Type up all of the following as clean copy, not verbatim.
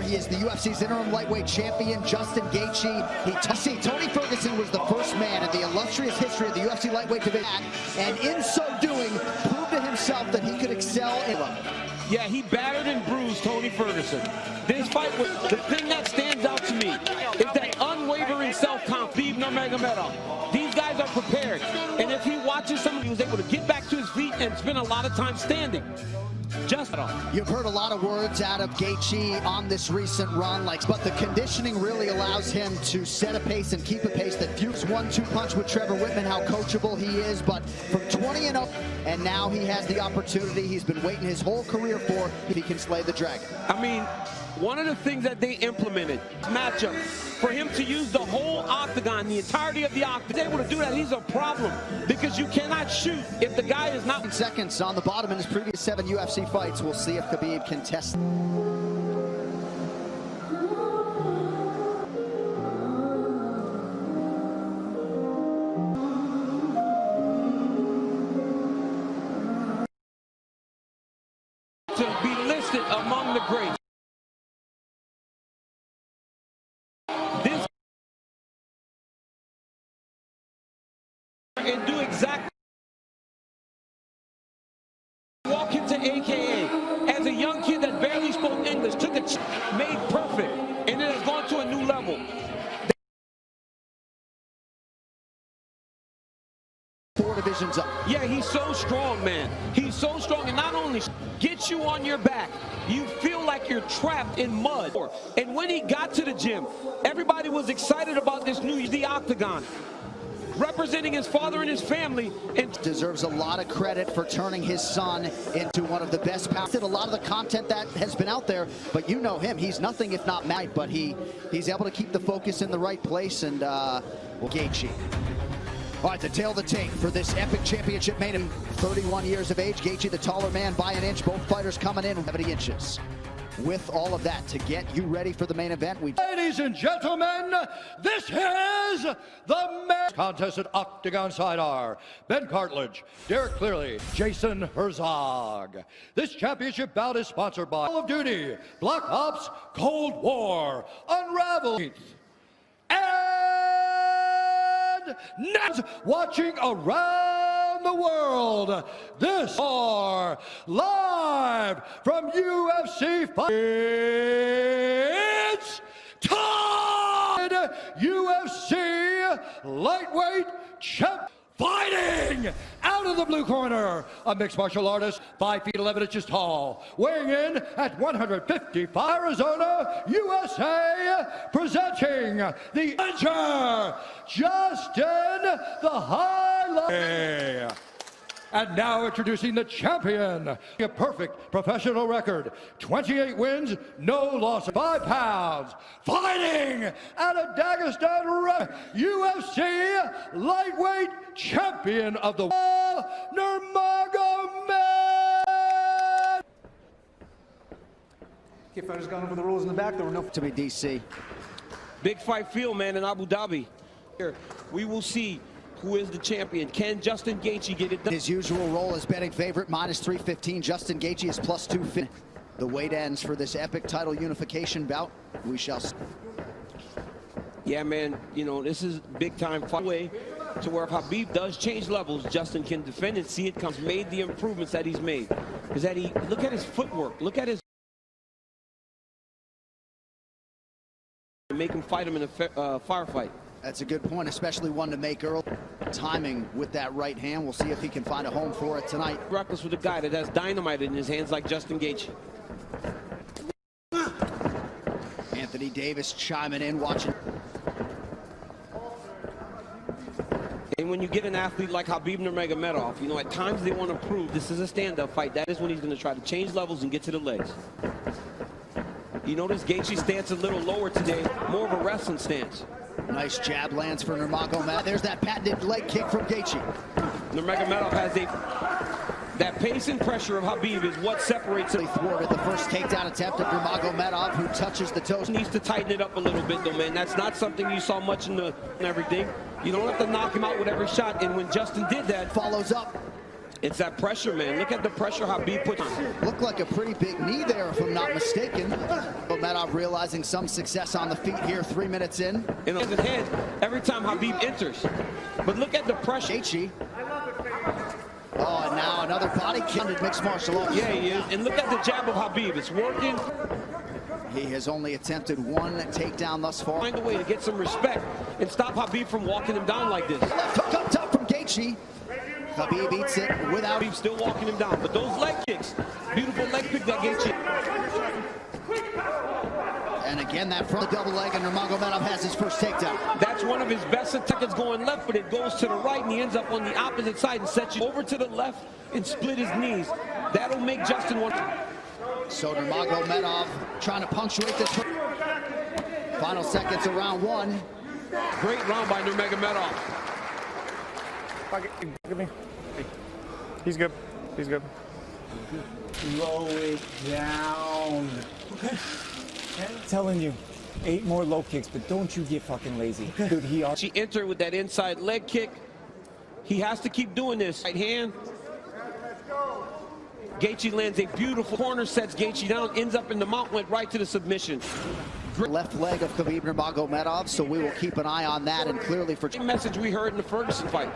He is the UFC's interim lightweight champion, Justin Gaethje. Tony Ferguson was the first man in the illustrious history of the UFC lightweight division, and in so doing, proved to himself that he could excel in them. Yeah, he battered and bruised Tony Ferguson. This fight was the thing that stands out to me is that unwavering self-confidence. Khabib Nurmagomedov. These guys are prepared, and if he watches somebody who's able to get back to his feet and spend a lot of time standing. You've heard a lot of words out of Gaethje on this recent run, but the conditioning really allows him to set a pace and keep a pace that Fuchs 1-2 punch with Trevor Whitman, how coachable he is, but from 20 and up, and now he has the opportunity he's been waiting his whole career for if he can slay the dragon. I mean, one of the things that they implemented, matchup, for him to use the whole octagon, the entirety of the octagon, able to do that, he's a problem because you cannot shoot if the guy is not. Seconds on the bottom in his previous 7 UFC fights. We'll see if Khabib can test. To be listed among the greats. And do exactly walk into AKA as a young kid that barely spoke English, took a made perfect, and it has gone to a new level. 4 divisions up. Yeah, he's so strong, man. He's so strong, and not only gets you on your back, you feel like you're trapped in mud. And when he got to the gym, everybody was excited about this new octagon, representing his father and his family, and deserves a lot of credit for turning his son into one of the best. Did a lot of the content that has been out there, but you know him, he's nothing if not mad, but he's able to keep the focus in the right place. And Gaethje. All right, the tail of the tape for this epic championship made him 31 years of age. Gaethje, the taller man by an inch, both fighters coming in 70 inches. With all of that to get you ready for the main event, ladies and gentlemen, this is the main contest at Octagon Side R. Ben Cartledge, Derek Clearly, Jason Herzog. This championship bout is sponsored by Call of Duty, Black Ops, Cold War, Unravel, and now watching around the world. This are live from UFC Fight. It's time! UFC lightweight champ fighting out of the blue corner, a mixed martial artist, 5 feet 11 inches tall, weighing in at 155, Arizona, USA, presenting the challenger, Justin the Highlight. And now introducing the champion, a perfect professional record, 28 wins, no losses, 5 pounds, fighting out of Dagestan, UFC lightweight champion of the world, Nurmagomedov. Okay, fighters gone over the rules in the back. There were no to be DC. Big fight field, man, in Abu Dhabi. Here, we will see who is the champion. Can Justin Gaethje get it done? His usual role as betting favorite, -315. Justin Gaethje is +250. The weight ends for this epic title unification bout. We shall see. Yeah, man, you know, this is big time fight way to where if Khabib does change levels, Justin can defend and see it comes. Made the improvements that he's made. Is that he, look at his footwork, look at his, make him fight him in a firefight. That's a good point, especially one to make early. Timing with that right hand. We'll see if he can find a home for it tonight. Reckless with a guy that has dynamite in his hands like Justin Gaethje. Anthony Davis chiming in, watching. And when you get an athlete like Khabib Nurmagomedov, you know, at times they want to prove this is a stand-up fight. That is when he's going to try to change levels and get to the legs. You notice Gaethje's stance a little lower today, more of a wrestling stance. Nice jab lands for Nurmagomedov. There's that patented leg kick from Gaethje. Nurmagomedov has that pace and pressure of Khabib is what separates him. He thwarted the first takedown attempt of Nurmagomedov, who touches the toes. Needs to tighten it up a little bit, though, man. That's not something you saw much in everything. You don't have to knock him out with every shot, and when Justin did that, follows up. It's that pressure, man. Look at the pressure Khabib puts on. Looked like a pretty big knee there, if I'm not mistaken. Nurmagomedov realizing some success on the feet here 3 minutes in. In his head every time Khabib enters. But look at the pressure. Gaethje. Oh, and now another body kick in mixed martial arts. Yeah, he is. And look at the jab of Khabib. It's working. He has only attempted one takedown thus far. Find a way to get some respect and stop Khabib from walking him down like this. Left hook up top from Gaethje. Khabib eats it without. Khabib still walking him down. But those leg kicks, beautiful leg kick that Gaethje. And again, that front double leg, and Nurmagomedov has his first takedown. That's one of his best attacks going left, but it goes to the right, and he ends up on the opposite side and sets you over to the left and split his knees. That'll make Justin want. So Nurmagomedov trying to punctuate this. Final seconds of round one. Great round by Nurmagomedov. Give me. He's good. He's good. Slow it down. Okay. I'm telling you, 8 more low kicks, but don't you get fucking lazy. Okay. Dude, She entered with that inside leg kick. He has to keep doing this. Right hand. Gaethje lands a beautiful corner, sets Gaethje down, ends up in the mount, went right to the submission. Left leg of Khabib Nurmagomedov, so we will keep an eye on that, and clearly for the message we heard in the Ferguson fight.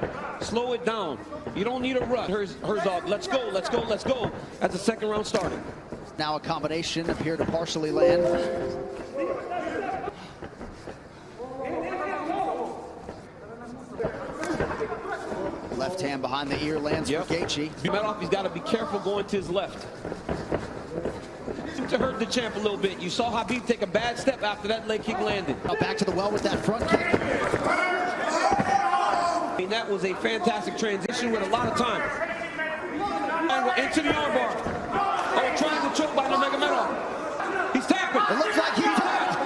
Slow it down. You don't need a rush. Herzog, let's go, let's go, let's go, as the second round started. Now a combination appear to partially land. Left hand behind the ear lands for Gaethje. Nurmagomedov, he's got to be careful going to his left. Seemed to hurt the champ a little bit. You saw Khabib take a bad step after that leg kick landed. Back to the well with that front kick. I mean, that was a fantastic transition with a lot of time. Into the armbar. Oh, triangle choke by Nurmagomedov. He's tapping. It looks like he tapped.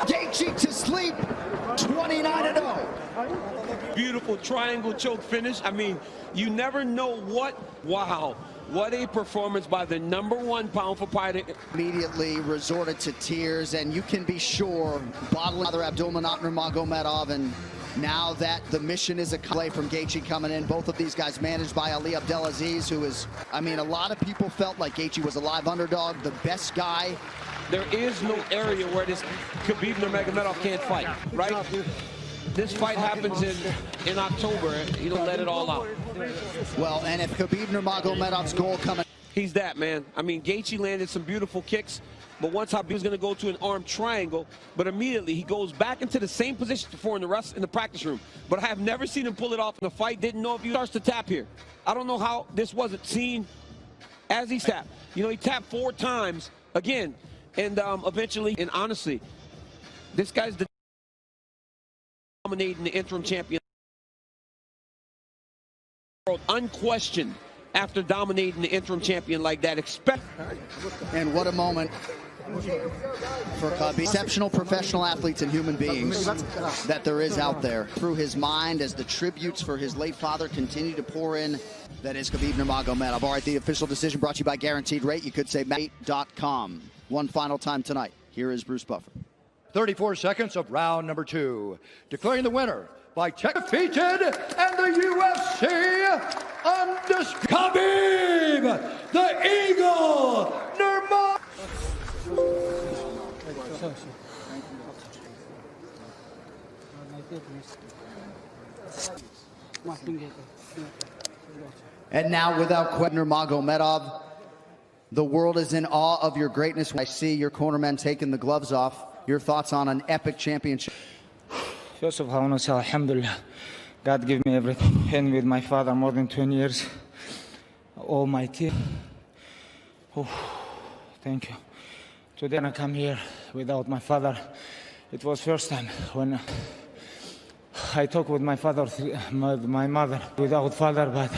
Gaethje to sleep. 29-0. Beautiful triangle choke finish. I mean, you never know what. Wow. What a performance by the #1 pound for pound. Immediately resorted to tears, and you can be sure bottling other Abdulmanap Nurmagomedov, and now that the mission is a play from Gaethje coming in. Both of these guys managed by Ali Abdelaziz, who is, I mean, a lot of people felt like Gaethje was a live underdog, the best guy. There is no area where this Khabib Nurmagomedov can't fight, right? This fight happens in October. He'll let it all out. Well, and if Khabib Nurmagomedov's goal coming, he's that, man. I mean, Gaethje landed some beautiful kicks, but once Khabib's going to go to an arm triangle, but immediately he goes back into the same position before in the practice room. But I have never seen him pull it off in the fight. Didn't know if he starts to tap here. I don't know how this wasn't seen as he tapped. You know, he tapped 4 times again, and eventually, and honestly, this guy's the dominating the interim champion world, unquestioned, after dominating the interim champion like that. And what a moment for Khabib. Exceptional professional athletes and human beings that there is out there. Through his mind, as the tributes for his late father continue to pour in, that is Khabib Nurmagomedov. All right, the official decision brought to you by Guaranteed Rate. You could say mate.com. One final time tonight. Here is Bruce Buffer. 34 seconds of round number 2. Declaring the winner by defeated and the UFC undisputed Khabib, the Eagle, Nurmagomedov. And now, without question, Nurmagomedov, the world is in awe of your greatness. I see your cornermen taking the gloves off. Your thoughts on an epic championship? First of all, I want to say Alhamdulillah. God gave me everything. And with my father, more than 20 years. All my team. Oh, thank you. Today I come here without my father. It was first time when I talked with my father, my mother, without father, but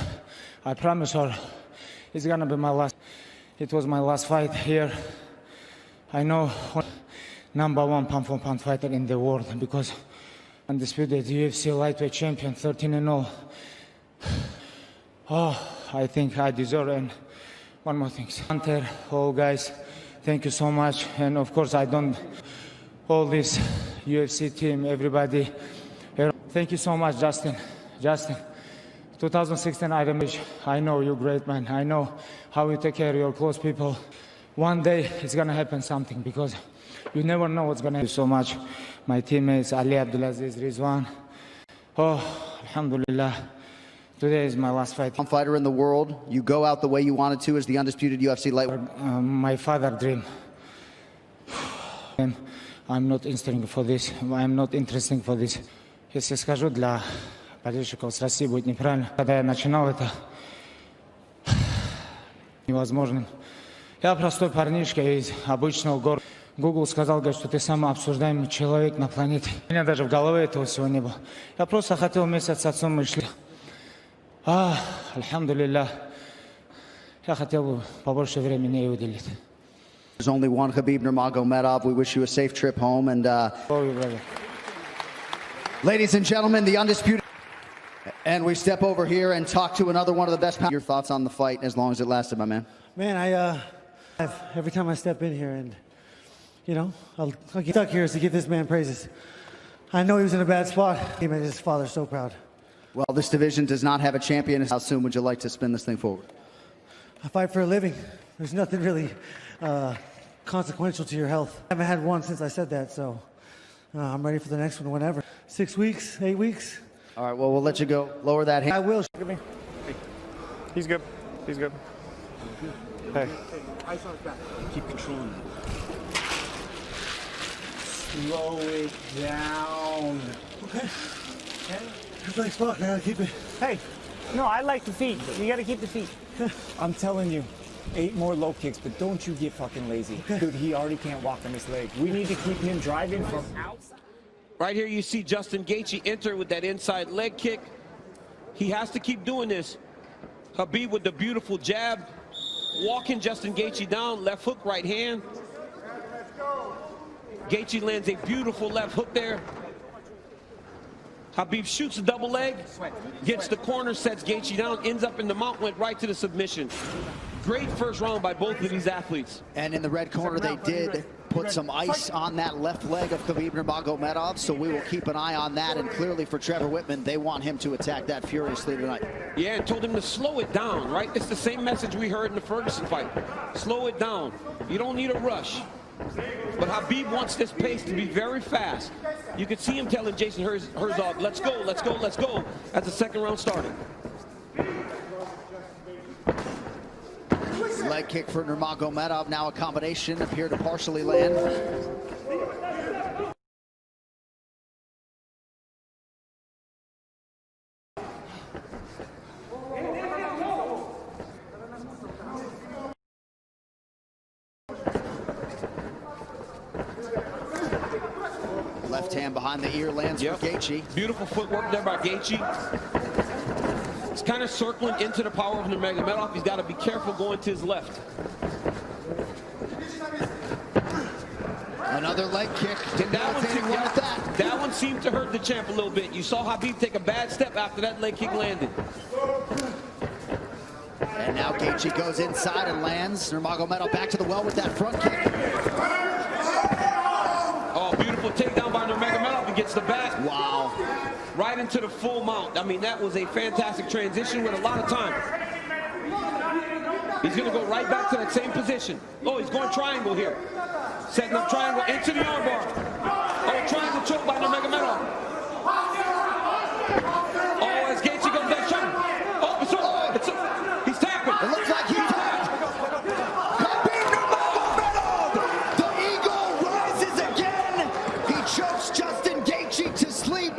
I promise her it's gonna be my last. It was my last fight here. I know #1 pound for pound fighter in the world, because undisputed UFC lightweight champion, 13-0. Oh, I think I deserve it. And one more thing. Hunter, all guys, thank you so much. And of course, I don't, all this UFC team, everybody. Thank you so much, Justin. Justin, 2016 I know you're great, man. I know how you take care of your close people. One day it's gonna happen something, because you never know what's gonna happen. So much, my teammates Ali Abdulaziz, Rizwan. Oh, alhamdulillah. Today is my last fight. Fighter in the world, you go out the way you wanted to as the undisputed UFC lightweight. My father dream. I'm not interested for this. I'm not interested for this. Если скажу для болельщиков с России, будет неправильно. Когда я начинал это невозможным. Я простой парнишка из обычного города. Google сказал, говорит, что ты самый обсуждаемый человек на планете. У меня даже в голове этого всего не было. Я просто хотел вместе с отцом, мы шли. Альхамдулилля. Я хотел бы побольше времени ей уделить. There's only one Khabib Nurmagomedov. We wish you a safe trip home. And ladies and gentlemen, the undisputed. And we step over here and talk to another one of the best. Your thoughts on the fight, as long as it lasted, my man? Man, every time I step in here, and you know, I'll get stuck here is to give this man praises. I know he was in a bad spot. He made his father so proud. Well, this division does not have a champion. How soon would you like to spin this thing forward? I fight for a living. There's nothing really consequential to your health. I haven't had one since I said that, so I'm ready for the next one whenever. 6 weeks, 8 weeks. All right, well, we'll let you go. Lower that hand. I will. Look at me. He's good. He's good. Hey. Keep controlling it. Slow it down. Okay. It's like fuck, I gotta keep it. Hey, no, I like the feet. You gotta keep the feet. I'm telling you, 8 more low kicks, but don't you get fucking lazy. Okay. Dude, he already can't walk on his leg. We need to keep him driving from outside. Right here you see Justin Gaethje enter with that inside leg kick. He has to keep doing this. Khabib with the beautiful jab, walking Justin Gaethje down, left hook, right hand. Gaethje lands a beautiful left hook there. Khabib shoots a double leg, gets the corner, sets Gaethje down, ends up in the mount, went right to the submission. Great first round by both of these athletes. And in the red corner, they did put some ice on that left leg of Khabib Nurmagomedov, so we will keep an eye on that. And clearly for Trevor Whitman, they want him to attack that furiously tonight. Yeah, and told him to slow it down, right? It's the same message we heard in the Ferguson fight. Slow it down. You don't need a rush. But Khabib wants this pace to be very fast. You could see him telling Jason Herzog, let's go, let's go, let's go, as the second round started. Leg kick for Nurmagomedov, now a combination, appear to partially land. Left hand behind the ear lands for Gaethje. Beautiful footwork there by Gaethje. He's kind of circling into the power of Nurmagomedov. He's got to be careful going to his left. Another leg kick. That one seemed to hurt the champ a little bit. You saw Khabib take a bad step after that leg kick landed. And now Gaethje goes inside and lands. Nurmagomedov back to the well with that front kick. Oh, beautiful takedown by Nurmagomedov. He gets the back. Wow. Right into the full mount. I mean, that was a fantastic transition with a lot of time. He's going to go right back to that same position. Oh, he's going triangle here. Setting up triangle into the armbar. Oh, triangle choke by Nurmagomedov. Oh, as Gaethje goes that shot. Oh, he's tapping. It looks like he's tapped. Khabib Nurmagomedov. The eagle rises again. He chokes Justin Gaethje to sleep.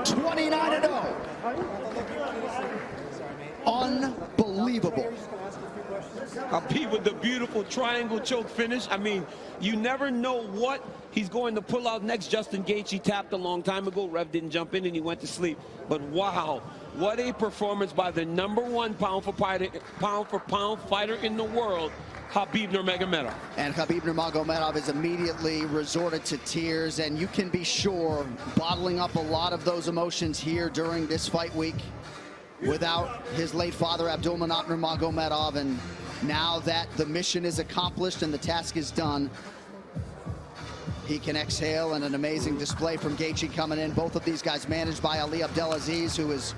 29-0. Unbelievable. Khabib with the beautiful triangle choke finish. I mean, you never know what he's going to pull out next. Justin Gaethje tapped a long time ago. Rev didn't jump in and he went to sleep. But wow, what a performance by the #1 pound for pound fighter in the world, Khabib Nurmagomedov. And Khabib Nurmagomedov has immediately resorted to tears, and you can be sure bottling up a lot of those emotions here during this fight week without his late father Abdulmanap Nurmagomedov. And now that the mission is accomplished and the task is done, he can exhale. And an amazing display from Gaethje coming in. Both of these guys managed by Ali Abdelaziz, who is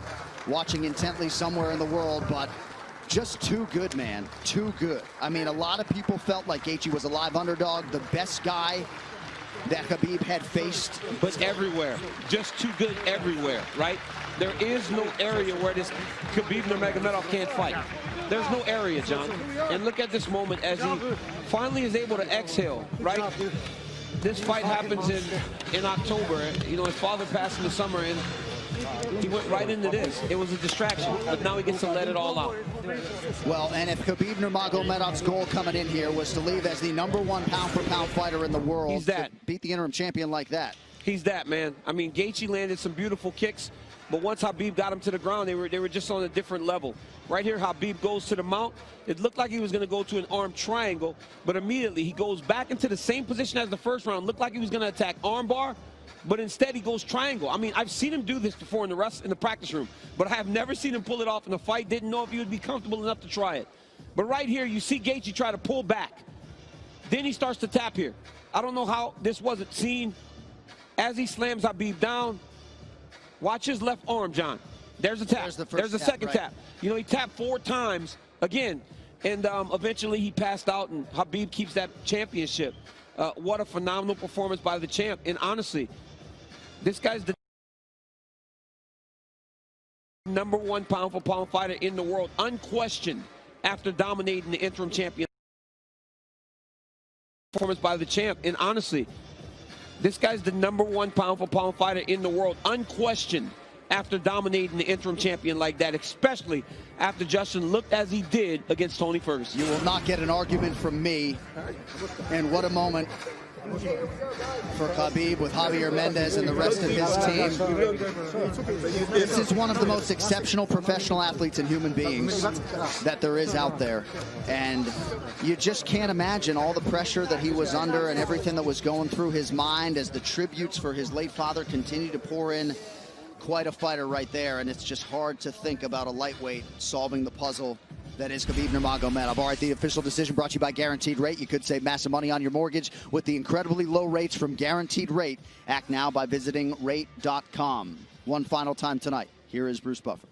watching intently somewhere in the world, but just too good, man. Too good. I mean, a lot of people felt like Gaethje was a live underdog, the best guy that Khabib had faced. But everywhere, just too good everywhere, right? There is no area where this Khabib Nurmagomedov can't fight. There's no area, John. And look at this moment as he finally is able to exhale, right? This fight happens in October. You know, his father passed in the summer, and he went right into this. It was a distraction, but now he gets to let it all out. Well, and if Khabib Nurmagomedov's goal coming in here was to leave as the #1 pound-for-pound fighter in the world, he's that. to beat the interim champion like that. He's that, man. I mean, Gaethje landed some beautiful kicks, but once Khabib got him to the ground, they were just on a different level. Right here, Khabib goes to the mount. It looked like he was going to go to an arm triangle, but immediately he goes back into the same position as the first round. Looked like he was going to attack arm bar, but instead he goes triangle. I mean, I've seen him do this before in the practice room, but I have never seen him pull it off in a fight. Didn't know if he would be comfortable enough to try it. But right here, you see Gaethje try to pull back. Then he starts to tap here. I don't know how this wasn't seen. As he slams Khabib down, watch his left arm, John. There's a tap. There's a second tap. You know, he tapped 4 times again, and eventually he passed out, and Khabib keeps that championship. What a phenomenal performance by the champ. And honestly, this guy's the #1 pound-for-pound fighter in the world, unquestioned, after dominating the interim champion. Performance by the champ. And honestly, this guy's the #1 pound-for-pound fighter in the world, unquestioned, after dominating the interim champion like that, especially after Justin looked as he did against Tony Ferguson. You will not get an argument from me. And what a moment for Khabib with Javier Mendez and the rest of his team. This is one of the most exceptional professional athletes and human beings that there is out there. And you just can't imagine all the pressure that he was under and everything that was going through his mind as the tributes for his late father continue to pour in. Quite a fighter right there, and it's just hard to think about a lightweight solving the puzzle that is Khabib Nurmagomedov. All right, the official decision brought to you by Guaranteed Rate. You could save massive money on your mortgage with the incredibly low rates from Guaranteed Rate. Act now by visiting rate.com. One final time tonight. Here is Bruce Buffer.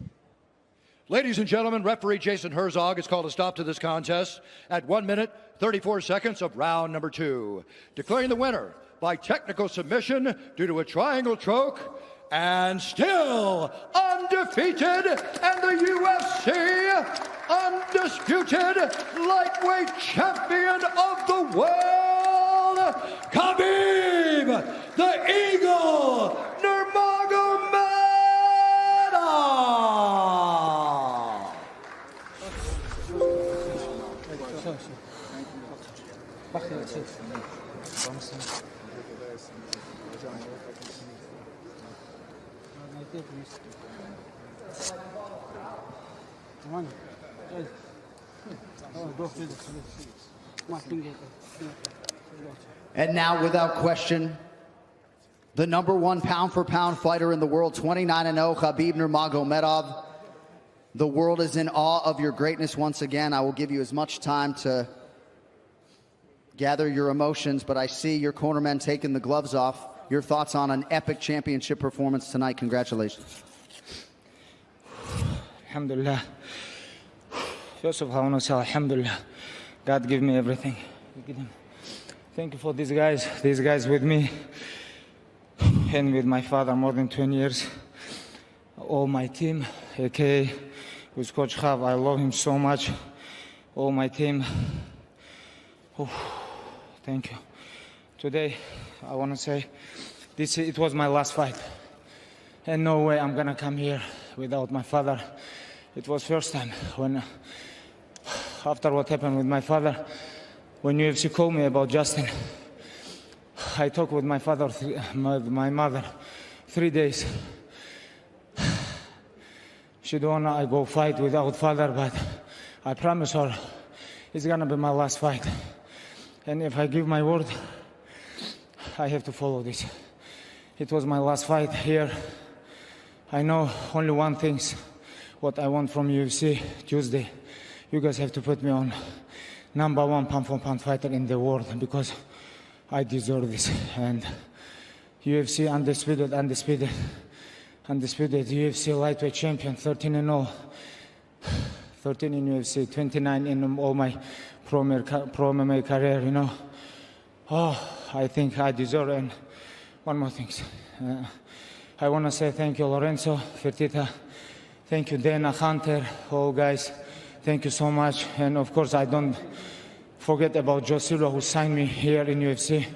Ladies and gentlemen, referee Jason Herzog has called a stop to this contest at 1 minute, 34 seconds of round number 2. Declaring the winner by technical submission due to a triangle choke, and still undefeated, and the UFC undisputed lightweight champion of the world, Khabib, the Eagle, Nurmagomedov. And now, without question, the #1 pound-for-pound fighter in the world, 29-0, Khabib Nurmagomedov. The world is in awe of your greatness once again. I will give you as much time to gather your emotions, but I see your cornermen taking the gloves off. Your thoughts on an epic championship performance tonight. Congratulations. Alhamdulillah. First of all, I want to say Alhamdulillah. God gave me everything. Thank you for these guys with me and with my father more than 20 years. All my team, aka with Coach Khav, I love him so much. All my team. Oh, thank you. Today, I want to say it was my last fight. And no way I'm gonna come here without my father. It was first time when, after what happened with my father, when UFC called me about Justin, I talked with my father, my mother, 3 days. She don't wanna I go fight without father, but I promise her it's gonna be my last fight. And if I give my word, I have to follow this. It was my last fight here. I know only one thing, what I want from UFC Tuesday. You guys have to put me on #1 pound-for-pound fighter in the world, because I deserve this. And UFC undisputed. undisputed UFC lightweight champion, 13-0, 13 in UFC, 29 in all my pro MMA career, you know. Oh, I think I deserve it. And one more thing. I want to say thank you, Lorenzo, Fertitta. Thank you, Dana, Hunter, all guys. Thank you so much. And of course, I don't forget about Joe Silva, who signed me here in UFC.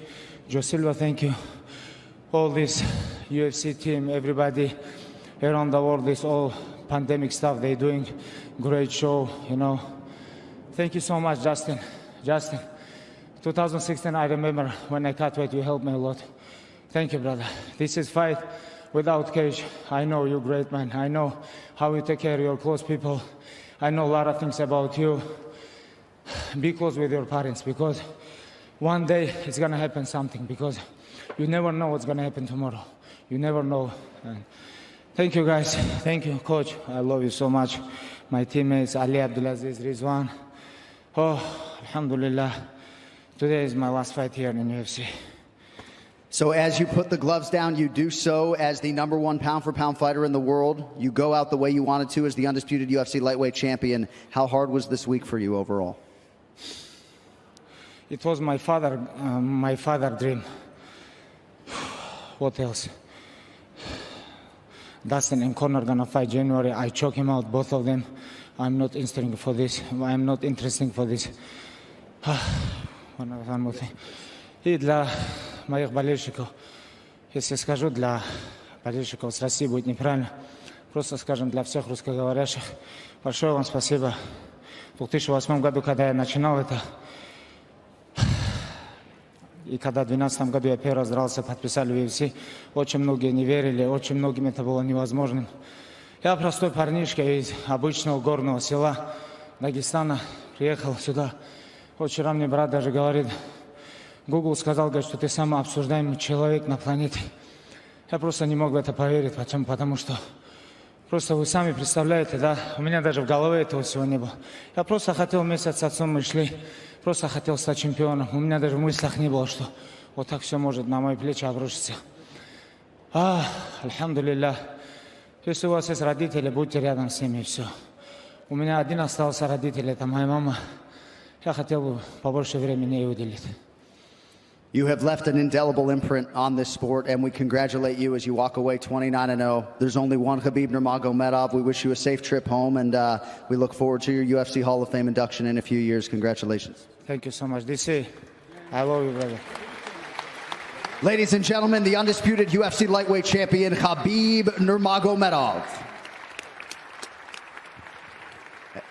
Joe Silva, thank you. All this UFC team, everybody around the world, this all pandemic stuff, they're doing great show, you know. Thank you so much, Justin. Justin, 2016, I remember when I cut weight, you helped me a lot. Thank you, brother. This is fight without cage. I know you're great, man. I know how you take care of your close people. I know a lot of things about you. Be close with your parents, because one day it's gonna happen something, because you never know what's gonna happen tomorrow. You never know. And thank you, guys. Thank you, coach. I love you so much. My teammates, Ali Abdulaziz, Rizwan. Oh, alhamdulillah. Today is my last fight here in UFC. So as you put the gloves down, you do so as the #1 pound-for-pound fighter in the world. You go out the way you wanted to as the undisputed UFC lightweight champion. How hard was this week for you overall? It was my father dream. What else? Dustin and Conor gonna fight January. I choke him out, both of them. I'm not interested for this. I'm not interested for this. One more thing. И для моих болельщиков, если скажу для болельщиков с России, будет неправильно. Просто скажем для всех русскоговорящих. Большое вам спасибо. В 2008 году, когда я начинал это, и когда в 2012 году я первый раз дрался, подписали в UFC, очень многие не верили, очень многим это было невозможным. Я простой парнишка из обычного горного села Дагестана, приехал сюда. Вчера мне брат даже говорит, Google сказал, говорит, что ты самый обсуждаемый человек на планете. Я просто не мог в это поверить, потому что просто вы сами представляете, да, у меня даже в голове этого всего не было. Я просто хотел вместе с отцом, мы шли, просто хотел стать чемпионом. У меня даже в мыслях не было, что вот так все может на мои плечи обрушиться. Альхамдулилля. Если у вас есть родители, будьте рядом с ними, и все. У меня один остался родитель, это моя мама. Я хотел бы побольше времени ей уделить. You have left an indelible imprint on this sport, and we congratulate you as you walk away 29-0. There's only one Khabib Nurmagomedov. We wish you a safe trip home, and we look forward to your UFC Hall of Fame induction in a few years. Congratulations. Thank you so much. DC, I love you, brother. Ladies and gentlemen, the undisputed UFC lightweight champion, Khabib Nurmagomedov.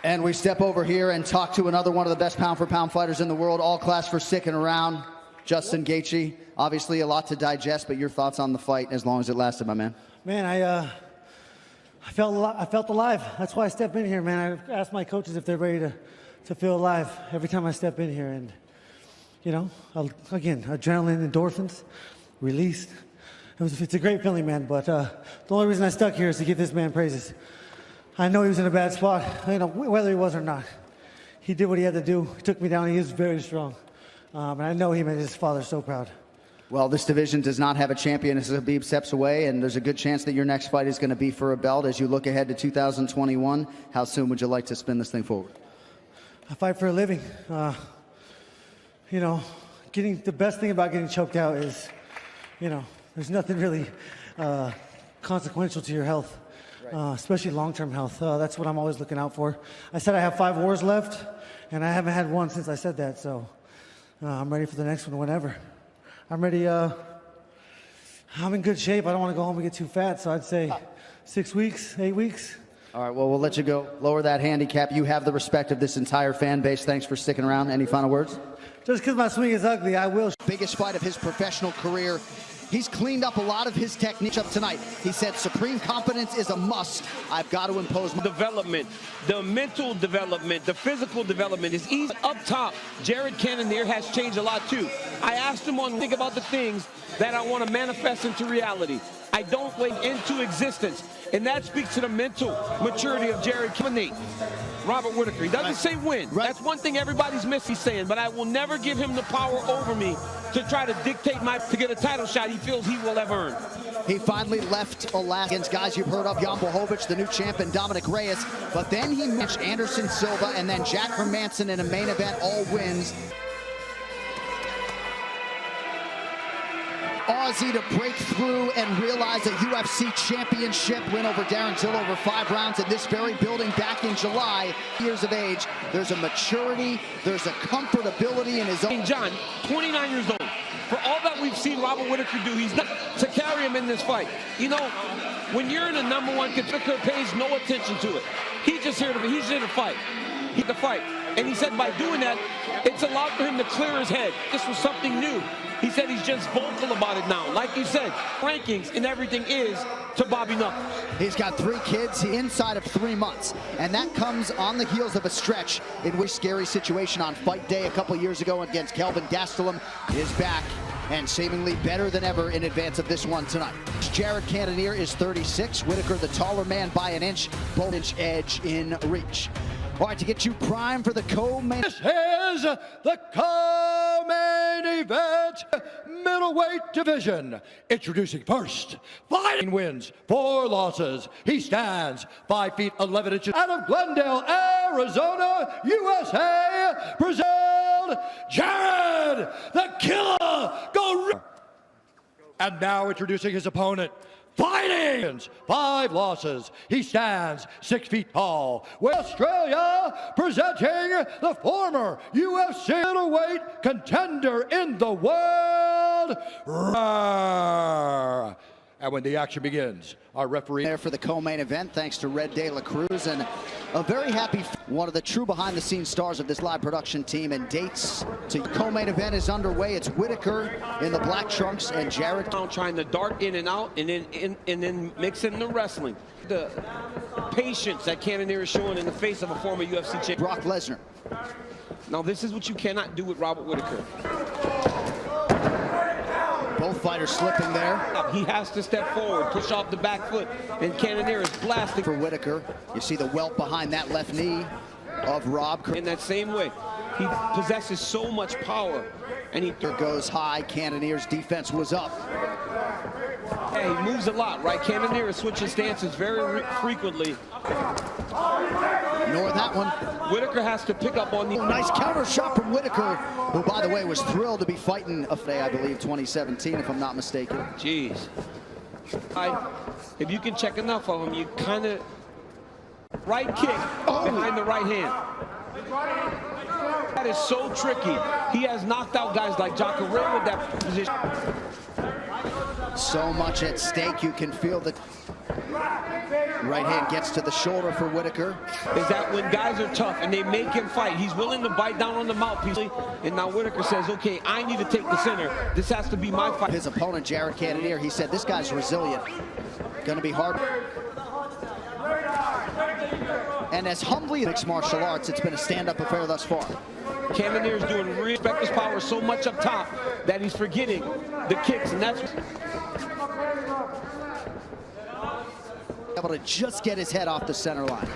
And we step over here and talk to another one of the best pound-for-pound fighters in the world, all class for sticking around. Justin Gaethje, obviously a lot to digest, but your thoughts on the fight as long as it lasted, my man? Man, I felt alive. That's why I step in here, man. I ask my coaches if they're ready to feel alive every time I step in here. And, you know, again, adrenaline, endorphins, released. It's a great feeling, man. But the only reason I stuck here is to give this man praises. I know he was in a bad spot, you know, whether he was or not. He did what he had to do. He took me down. He is very strong. And I know he made his father so proud. Well, this division does not have a champion as Khabib steps away, and there's a good chance that your next fight is going to be for a belt. As you look ahead to 2021, how soon would you like to spin this thing forward? I fight for a living. You know, the best thing about getting choked out is, you know, there's nothing really consequential to your health, especially long-term health. That's what I'm always looking out for. I said I have 5 wars left, and I haven't had one since I said that, so I'm ready for the next one whenever. I'm ready. I'm in good shape. I don't want to go home and get too fat, so I'd say 6 weeks, 8 weeks. All right, well, we'll let you go. Lower that handicap. You have the respect of this entire fan base. Thanks for sticking around. Any final words? Just because my swing is ugly, I will. Biggest fight of his professional career. He's cleaned up a lot of his technique up tonight. He said supreme competence is a must. I've got to impose my development, the mental development, the physical development is easy. Up top, Jared Cannonier has changed a lot too. I asked him to think about the things that I want to manifest into reality. I don't wait into existence. And that speaks to the mental maturity of Jared Cannonier. Robert Whittaker, he doesn't say win. That's one thing everybody's missing saying, but I will never give him the power over me to try to dictate to get a title shot he feels he will have earned. He finally left Alaska against guys you've heard of, Jan Blachowicz, the new champ, and Dominic Reyes. But then he matched Anderson Silva and then Jack Hermansson in a main event, all wins. Aussie to break through and realize a UFC championship win over Darren Till over 5 rounds in this very building back in July. Years of age, there's a maturity, there's a comfortability in his own. John, 29 years old. For all that we've seen Robert Whittaker do, he's not to carry him in this fight. You know, when you're in a #1 contender, pays no attention to it. He's just here to fight. He's the fight. And he said by doing that, it's allowed for him to clear his head. This was something new. He said he's just vocal about it now. Like you said, rankings and everything is to Bobby Knuckles. He's got 3 kids inside of 3 months, and that comes on the heels of a stretch in which scary situation on fight day a couple years ago against Kelvin Gastelum is back and seemingly better than ever in advance of this one tonight. Jared Cannonier is 36, Whittaker the taller man by an inch, both inch edge in reach. All right, to get you primed for the co-main. This is the co-main event middleweight division. Introducing first, fighting wins, 4 losses. He stands 5 feet 11 inches out of Glendale, Arizona, USA. Present Jared the Killer. And now introducing his opponent. Fighting 5 losses. He stands 6 feet tall. With Australia, presenting the former UFC middleweight contender in the world. And when the action begins, our referee there for the co-main event, thanks to Red De La Cruz, and a very happy one of the true behind-the-scenes stars of this live production team. And dates to co-main event is underway. It's Whittaker in the black trunks and Jared Trying to dart in and out, and then mix in the wrestling. The patience that Cannonier is showing in the face of a former UFC champion. Brock Lesnar. Now this is what you cannot do with Robert Whittaker. Both fighters slipping there. He has to step forward, push off the back foot, and Cannonier is blasting. For Whittaker, you see the welt behind that left knee of Rob. In that same way, he possesses so much power, and he goes high. Cannonier's defense was up. Yeah, he moves a lot, right? Cannonier is switching stances very frequently. Ignore that one. Whittaker has to pick up on the... Nice counter shot from Whittaker, who, by the way, was thrilled to be fighting a day, I believe, 2017, if I'm not mistaken. Jeez. If you can check enough of him, you kind of... Right kick behind the right hand. That is so tricky. He has knocked out guys like Jacare with that position. So much at stake, you can feel the right hand gets to the shoulder for Whittaker. Is that when guys are tough and they make him fight, he's willing to bite down on the mouthpiece. And now Whittaker says, okay, I need to take the center. This has to be my fight. His opponent, Jared Cannonier, he said, this guy's resilient. Gonna be hard. And as humbly as mixed martial arts, it's been a stand-up affair thus far. Cannonier's doing respect his power so much up top that he's forgetting the kicks, and that's able to just get his head off the center line.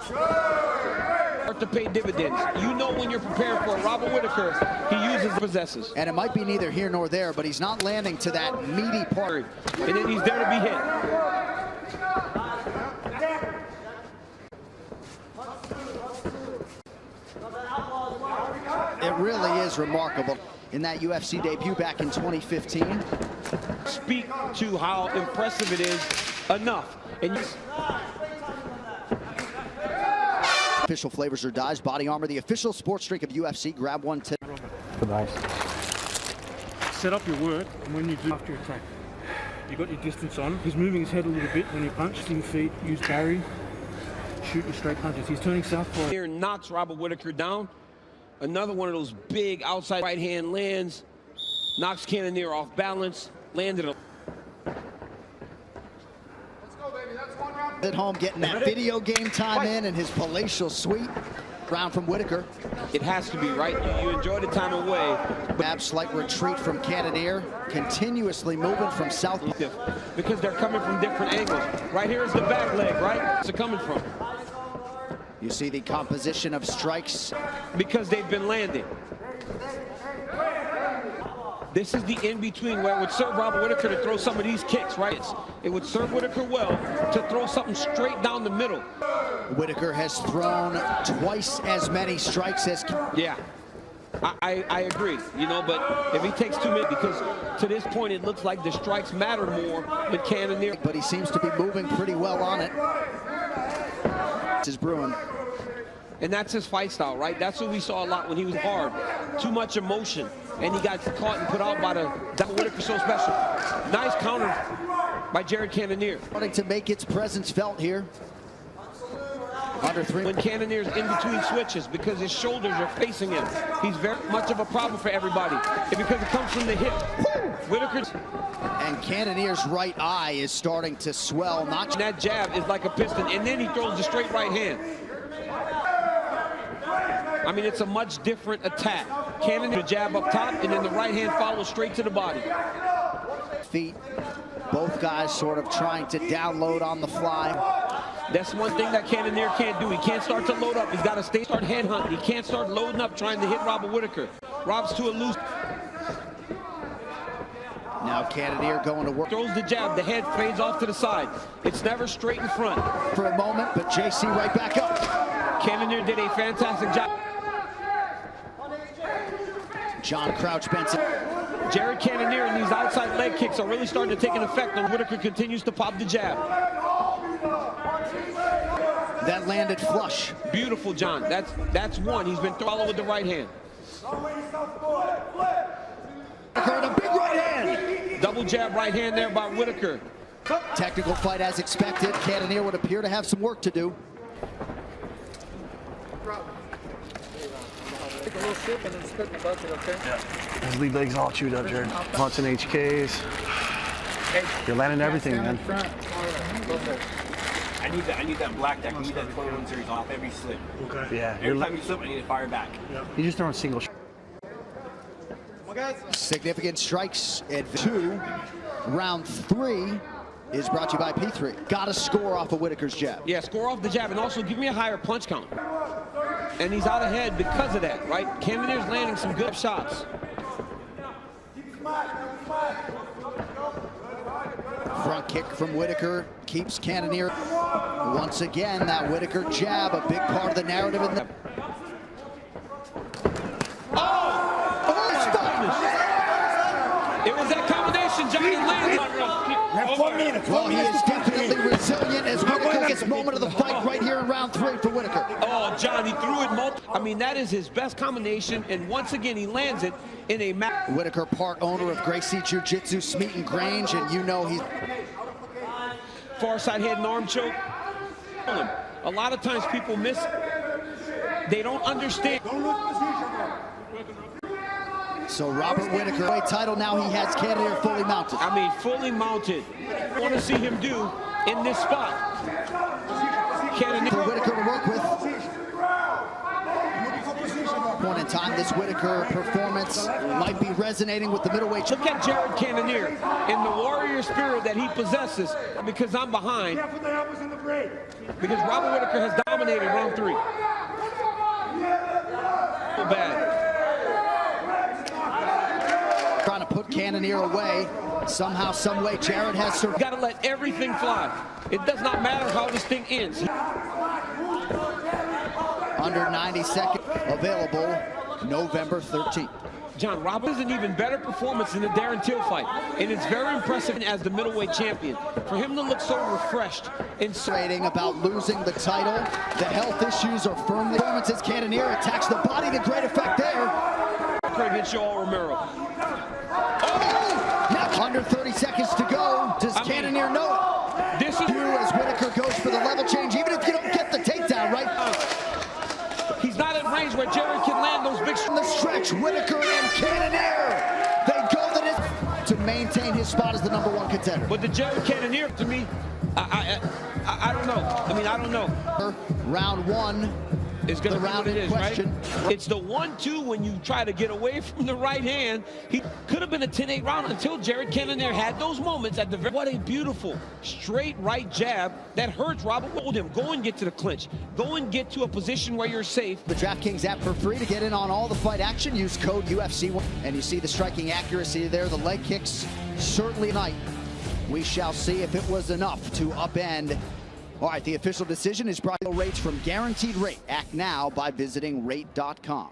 Start to pay dividends. You know when you're prepared for Robert Whittaker, he uses the possesses. And it might be neither here nor there, but he's not landing to that meaty part. And then he's there to be hit. It really is remarkable. In that UFC debut back in 2015. Speak to how impressive it is enough. And official flavors or dyes, Body Armor, the official sports drink of UFC. Grab one today. Nice. Set up your work, and when you do after your attack, you got your distance on. He's moving his head a little bit when you punch. Sling feet, use parry, shoot your straight punches. He's turning southpaw. Here knocks Robert Whittaker down. Another one of those big outside right hand lands, knocks Cannonier off balance, landed a... At home getting that video game time in and his palatial suite. Round from Whittaker. It has to be, right? You enjoy the time away. Ab slight retreat from Cannonier, continuously moving from south. Because they're coming from different angles. Right here is the back leg, right? Where's it coming from? You see the composition of strikes. Because they've been landing. This is the in-between where it would serve Robert Whittaker to throw some of these kicks, right? It would serve Whittaker well to throw something straight down the middle. Whittaker has thrown twice as many strikes as... Yeah, I agree, you know, but if he takes 2 minutes, because to this point it looks like the strikes matter more with Cannonier. But he seems to be moving pretty well on it. This is brewing. And that's his fight style, right? That's what we saw a lot when he was hard. Too much emotion. And he got caught and put out by the Whittaker so special. Nice counter by Jared Cannonier. Wanting to make its presence felt here. Under 3. When Cannonier's in between switches because his shoulders are facing him. He's very much of a problem for everybody. And because it comes from the hip. Whittaker's... And Cannonier's right eye is starting to swell. Not that jab is like a piston, and then he throws the straight right hand. I mean, it's a much different attack. Cannonier jab up top, and then the right hand follows straight to the body. Feet. Both guys sort of trying to download on the fly. That's one thing that Cannonier can't do. He can't start to load up. He's got to start head hunting. He can't start loading up trying to hit Robert Whittaker. Rob's too elusive. Now Cannonier going to work. Throws the jab. The head fades off to the side. It's never straight in front. For a moment, but JC right back up. Cannonier did a fantastic job. John Crouch Benson. Jared Cannonier and these outside leg kicks are really starting to take an effect on Whittaker. Continues to pop the jab. That landed flush. Beautiful, John. That's one. He's been followed with the right hand. And a big right hand. Double jab right hand there by Whittaker. Technical fight as expected. Cannonier would appear to have some work to do. Take a little sip and then spit in the bucket, okay? Yeah. His lead leg's all chewed up, Jared. Punts and HKs. You're landing everything, man. I need that black deck. I need that 21 series off every slip. Okay. Yeah. Every time you slip, I need to fire back. Yep. You're just throwing single. Significant strikes at 2. Round 3 is brought to you by P3. Got to score off of Whittaker's jab. Yeah, score off the jab and also give me a higher punch count. And he's out ahead because of that, right? Cannonier's landing some good shots. Front kick from Whittaker keeps Cannonier. Once again, that Whittaker jab, a big part of the narrative in the... It was that combination, Johnny landed. Well, he is definitely resilient as Whittaker gets moment of the fight right here in round 3 for Whittaker. Oh, John, he threw it multiple. I mean, that is his best combination, and once again, he lands it in a match. Whittaker, part owner of Gracie Jiu-Jitsu, Smeaton Grange, and you know he's... Far side head and arm choke. A lot of times people miss. They don't understand. So Robert Whittaker, title now, he has Cannonier fully mounted. I mean, fully mounted. I want to see him do in this spot. Cannonier. For Whittaker to work with. Point in time, this Whittaker performance might be resonating with the middleweight. Look at Jared Cannonier and the warrior spirit that he possesses, because I'm behind. Because Robert Whittaker has dominated round 3. So bad. Trying to put Cannonier away. Somehow, some way, Jared has survived. Got to let everything fly. It does not matter how this thing ends. Under 90 seconds, available November 13th. John, Robert is an even better performance in the Darren Till fight, and it's very impressive as the middleweight champion. For him to look so refreshed and Trading about losing the title, the health issues are firmly. Performances, Cannonier attacks the body to great effect there. Against Joel Romero. Oh! Now under 30 seconds to go. Does Cannonier know it? This is as Whittaker goes for the level change, even if you don't get the takedown, right? He's not at range where Jared can land those big from the stretch. Whittaker and Cannonier. They go to maintain his spot as the #1 contender. But the Jared Cannonier, to me, I don't know. I mean, I don't know. Round 1 is going to be round what it in is, question. right? It's the 1-2 when you try to get away from the right hand. He could have been a 10-8 round until Jared Cannonier had those moments at the very. What a beautiful straight right jab that hurts Robert. Hold him. Go and get to the clinch. Go and get to a position where you're safe. The DraftKings app for free to get in on all the fight action. Use code UFC1. And you see the striking accuracy there. The leg kicks certainly night. We shall see if it was enough to upend. All right, the official decision is brought to rates from Guaranteed Rate. Act now by visiting rate.com.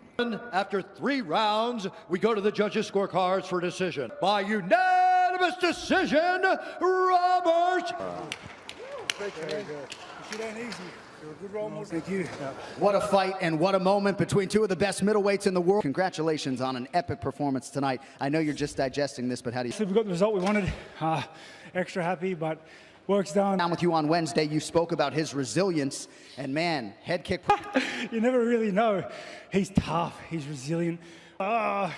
After 3 rounds, we go to the judges' scorecards for decision. By unanimous decision, Robert. Very good. You ain't easy. You're a good role model. Thank you. What a fight and what a moment between 2 of the best middleweights in the world. Congratulations on an epic performance tonight. I know you're just digesting this, but how do you... So we got the result we wanted. Extra happy, but work's done. Down with you on Wednesday, you spoke about his resilience, and man, head kick. You never really know. He's tough. He's resilient. It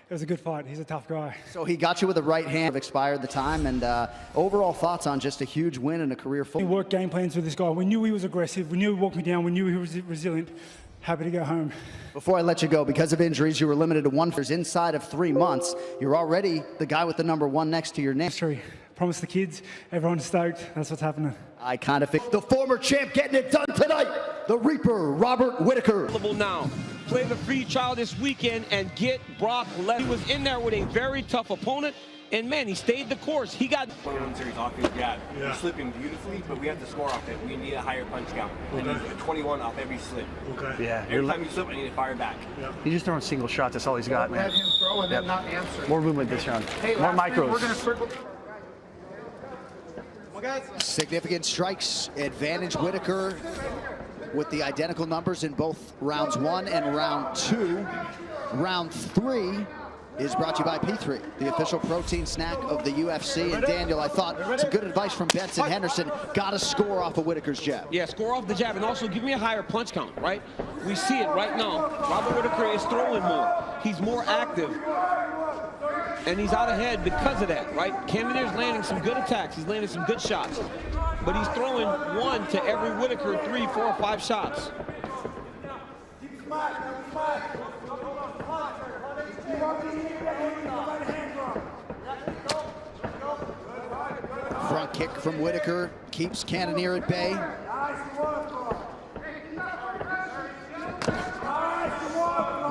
was a good fight. He's a tough guy. So he got you with a right hand, expired the time, and overall thoughts on just a huge win and a career full. We worked game plans with this guy. We knew he was aggressive. We knew he walked me down. We knew he was resilient. Happy to go home. Before I let you go, because of injuries, you were limited to 1 fight inside of 3 months. You're already the guy with the number 1 next to your name. History. Promise the kids. Everyone's stoked. That's what's happening. I kind of think the former champ getting it done tonight. The Reaper, Robert Whittaker. Now, play the free trial this weekend and get Brock Lesnar. He was in there with a very tough opponent, and man, he stayed the course. He got 21 series off his jab. Yeah. He's slipping beautifully, but we have to score off it. We need a higher punch count. Okay. I need a 21 off every slip. Okay. Yeah. Every time you slip, I need to fire back. Yeah. He's just throwing single shots. That's all he's got, man. Let him throw and then not answer. More movement this round. Hey, more micros. We're gonna circle. Significant strikes, advantage Whittaker with the identical numbers in both rounds 1 and round 2. Round 3 is brought to you by P3, the official protein snack of the UFC. And Daniel, I thought some good advice from Benson Henderson. Got to score off of Whittaker's jab. Yeah, score off the jab, and also give me a higher punch count, right? We see it right now. Robert Whittaker is throwing more. He's more active. And he's out ahead because of that, right? Cannonier's landing some good attacks. He's landing some good shots. But he's throwing 1 to every Whittaker 3, 4, 5 shots. Front kick from Whittaker keeps Cannonier at bay.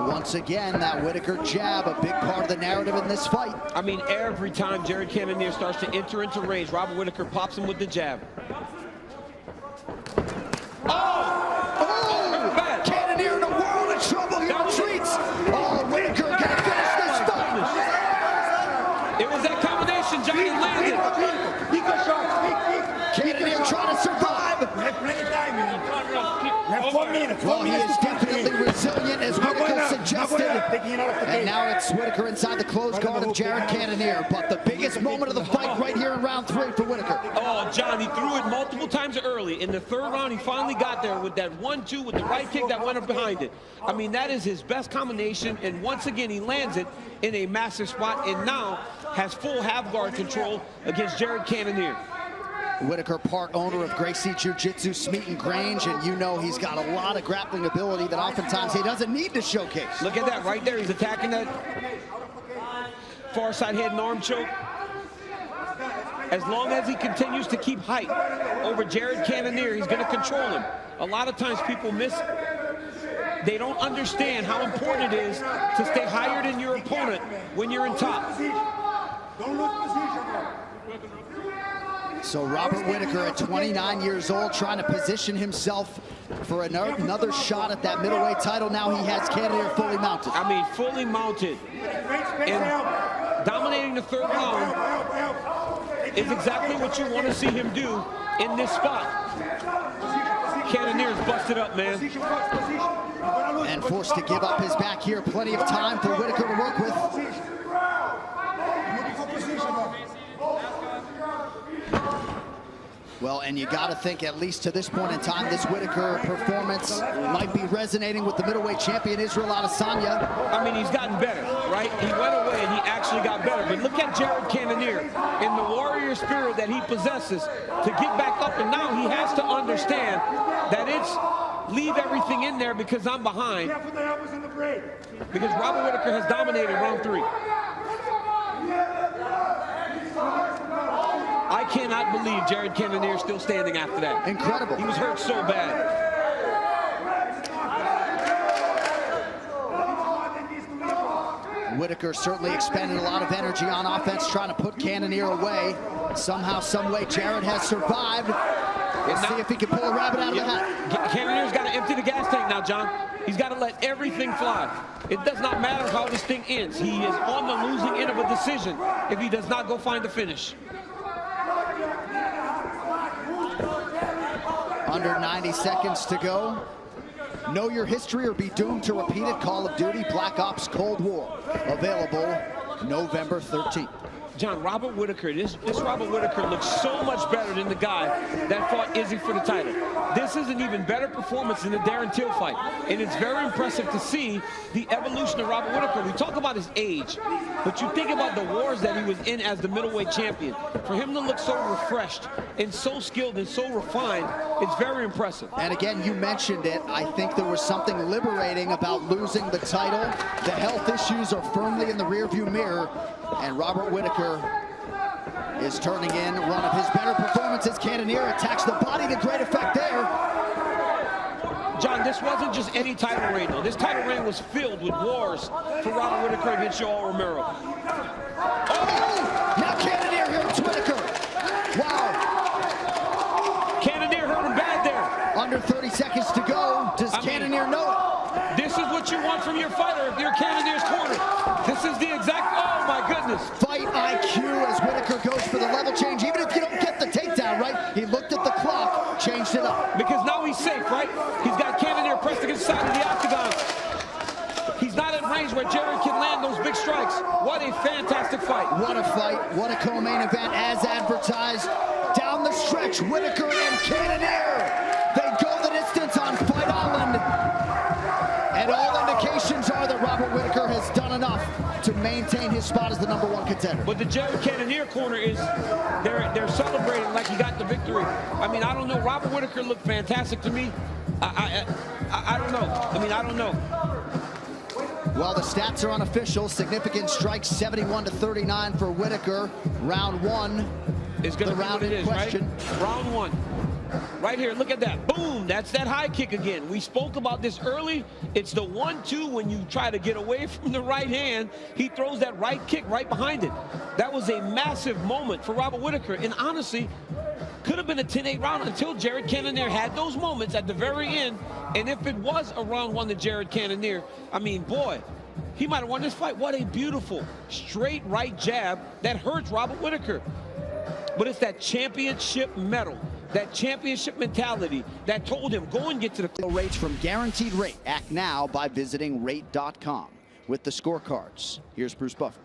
Once again, that Whittaker jab, a big part of the narrative in this fight. I mean, every time Jared Cannonier starts to enter into range, Robert Whittaker pops him with the jab. Cannonier in a world of trouble. He retreats. Oh, Whittaker can finish this fight. It was that combination, Johnny landed. Cannonier trying to survive. Well, he is definitely resilient, as Whittaker suggested. And now it's Whittaker inside the closed guard of Jared Cannonier. But the biggest moment of the fight right here in round 3 for Whittaker. Oh, John, he threw it multiple times early. In the 3rd round, he finally got there with that 1-2 with the right kick that went up behind it. I mean, that is his best combination. And once again, he lands it in a massive spot and now has full half guard control against Jared Cannonier. Whittaker, part owner of Gracie Jiu-Jitsu, Smeaton Grange, and you know he's got a lot of grappling ability that oftentimes he doesn't need to showcase. Look at that right there. He's attacking that far side head and arm choke. As long as he continues to keep height over Jared Cannonier, he's going to control him. A lot of times people miss. They don't understand how important it is to stay higher than your opponent when you're in top. Don't lose position. So Robert Whittaker at 29 years old trying to position himself for another shot at that middleweight title. Now he has Cannonier fully mounted. I mean, fully mounted. And dominating the 3rd round is exactly what you want to see him do in this spot. Cannonier's busted up, man. And forced to give up his back here. Plenty of time for Whittaker to work with. Well, and you got to think, at least to this point in time, this Whittaker performance might be resonating with the middleweight champion, Israel Adesanya. I mean, he's gotten better, right? He went away and he actually got better. But look at Jared Cannonier in the warrior spirit that he possesses to get back up. And now he has to understand that it's leave everything in there because I'm behind. Because Robert Whittaker has dominated round 3. I cannot believe Jared Cannonier is still standing after that. Incredible. He was hurt so bad. Whittaker certainly expended a lot of energy on offense, trying to put Cannonier away. Somehow, some way, Jared has survived. Let's see if he can pull a rabbit out of the hat. Cannonier's got to empty the gas tank now, John. He's got to let everything fly. It does not matter how this thing ends. He is on the losing end of a decision if he does not go find the finish. Under 90 seconds to go. Know your history or be doomed to repeat it. Call of Duty Black Ops Cold War. Available November 13th. John, Robert Whittaker, this Robert Whittaker looks so much better than the guy that fought Izzy for the title. This is an even better performance than the Darren Till fight. And it's very impressive to see the evolution of Robert Whittaker. We talk about his age, but you think about the wars that he was in as the middleweight champion. For him to look so refreshed and so skilled and so refined, it's very impressive. And again, you mentioned it. I think there was something liberating about losing the title. The health issues are firmly in the rearview mirror. And Robert Whittaker is turning in one of his better performances. Cannonier attacks the body to great effect there. John, this wasn't just any title reign, though. This title reign was filled with wars for Robert Whittaker against Yoel Romero. Oh! Now Cannonier hits Whittaker. Wow. Cannonier hurt him bad there. Under 30 seconds to go. Does Cannonier know it? This is what you want from your fighter if you're Cannonier's corner. This is the exact, oh my goodness. Fight IQ as Whittaker goes for the level change. Even if you don't get the takedown, right? He looked at the clock, changed it up. Because now he's safe, right? He's got Cannonier pressed against the side of the octagon. He's not at range where Jared can land those big strikes. What a fantastic fight. What a fight. What a co-main event as advertised. Down the stretch, Whittaker and Cannonier. They go the distance on Fight Island. And all indications are that Robert Whittaker has done enough to maintain his spot as the #1 contender. But the Jared Cannonier corner is, they're celebrating like he got the victory. I mean, I don't know. Robert Whittaker looked fantastic to me. I don't know. I mean, I don't know. Well, the stats are unofficial. Significant strikes, 71-39 for Whittaker. Round 1 is going to be what it is, right? Round 1. Right here, look at that. Boom, that's that high kick again. We spoke about this early. It's the 1-2 when you try to get away from the right hand. He throws that right kick right behind it. That was a massive moment for Robert Whittaker. And honestly, could have been a 10-8 round until Jared Cannonier had those moments at the very end. And if it was a round 1 to Jared Cannonier, I mean, boy, he might have won this fight. What a beautiful straight right jab that hurts Robert Whittaker. But it's that championship medal, that championship mentality that told him, go and get to the rates from Guaranteed Rate. Act now by visiting rate.com. With the scorecards, here's Bruce Buffer.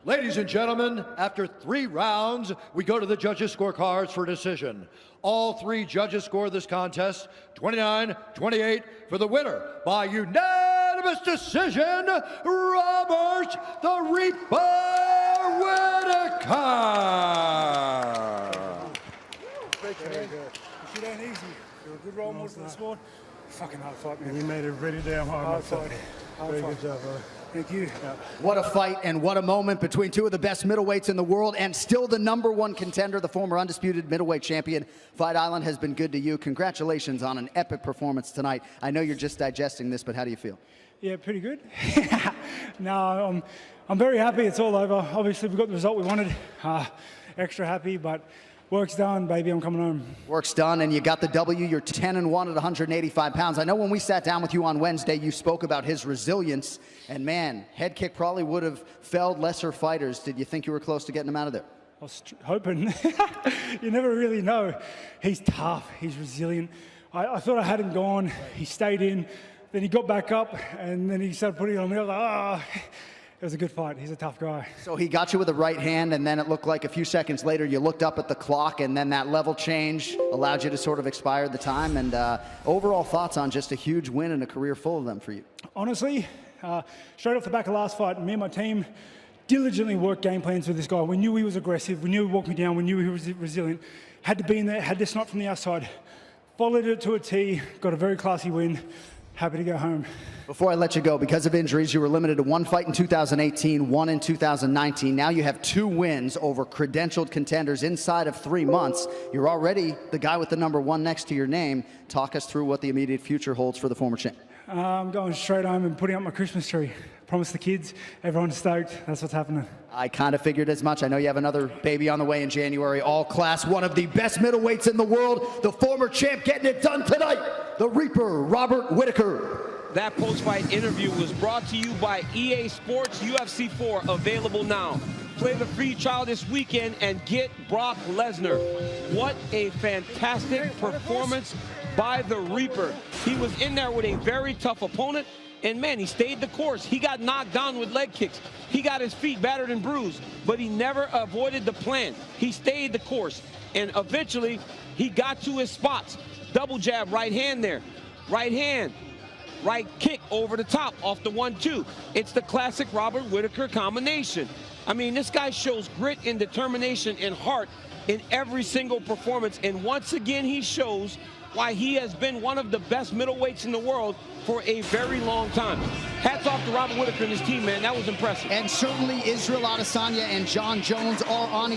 Ladies and gentlemen, after 3 rounds, we go to the judges' scorecards for decision. All 3 judges score this contest 29-28 for the winner by unanimous decision, Robert the Reaper Whittaker. Very good. It ain't easy. You're a good role model for the sport. Fucking hard fight, man. You made it really damn hard fight. Very good job, brother. Thank you. What a fight and what a moment between 2 of the best middleweights in the world and still the #1 contender, the former undisputed middleweight champion. Fight Island has been good to you. Congratulations on an epic performance tonight. I know you're just digesting this, but how do you feel? Yeah, pretty good. No, I'm very happy it's all over. Obviously, we got the result we wanted. Extra happy, but work's done, baby. I'm coming home. Work's done, and you got the W. You're 10-1 at 185 pounds. I know when we sat down with you on Wednesday, you spoke about his resilience. And, man, head kick probably would have felled lesser fighters. Did you think you were close to getting him out of there? I was hoping. You never really know. He's tough. He's resilient. I thought I had him gone. He stayed in. Then he got back up, and then he started putting it on me. I was like, it was a good fight. He's a tough guy. So he got you with the right hand, and then it looked like a few seconds later you looked up at the clock, and then that level change allowed you to sort of expire the time. And overall thoughts on just a huge win and a career full of them for you? Honestly, straight off the back of last fight, me and my team diligently worked game plans with this guy. We knew he was aggressive. We knew he walked me down. We knew he was resilient. Had to be in there, had this knot from the outside. Followed it to a T, got a very classy win. Happy to go home. Before I let you go, because of injuries, you were limited to one fight in 2018, one in 2019. Now you have 2 wins over credentialed contenders inside of 3 months. You're already the guy with the number 1 next to your name. Talk us through what the immediate future holds for the former champ. I'm going straight home and putting up my Christmas tree. Promise the kids, everyone's stoked. That's what's happening. I kind of figured as much. I know you have another baby on the way in January. All class, one of the best middleweights in the world. The former champ getting it done tonight. The Reaper, Robert Whittaker. That post-fight interview was brought to you by EA Sports UFC 4, available now. Play the free trial this weekend and get Brock Lesnar. What a fantastic performance by the Reaper. He was in there with a very tough opponent, and man, he stayed the course. He got knocked down with leg kicks. He got his feet battered and bruised, but he never avoided the plan. He stayed the course, and eventually he got to his spots. Double jab, right hand there. Right hand, right kick over the top off the 1-2. It's the classic Robert Whittaker combination. I mean, this guy shows grit and determination and heart in every single performance, and once again he shows why he has been one of the best middleweights in the world for a very long time. Hats off to Robert Whittaker and his team, man. That was impressive. And certainly Israel Adesanya and John Jones are on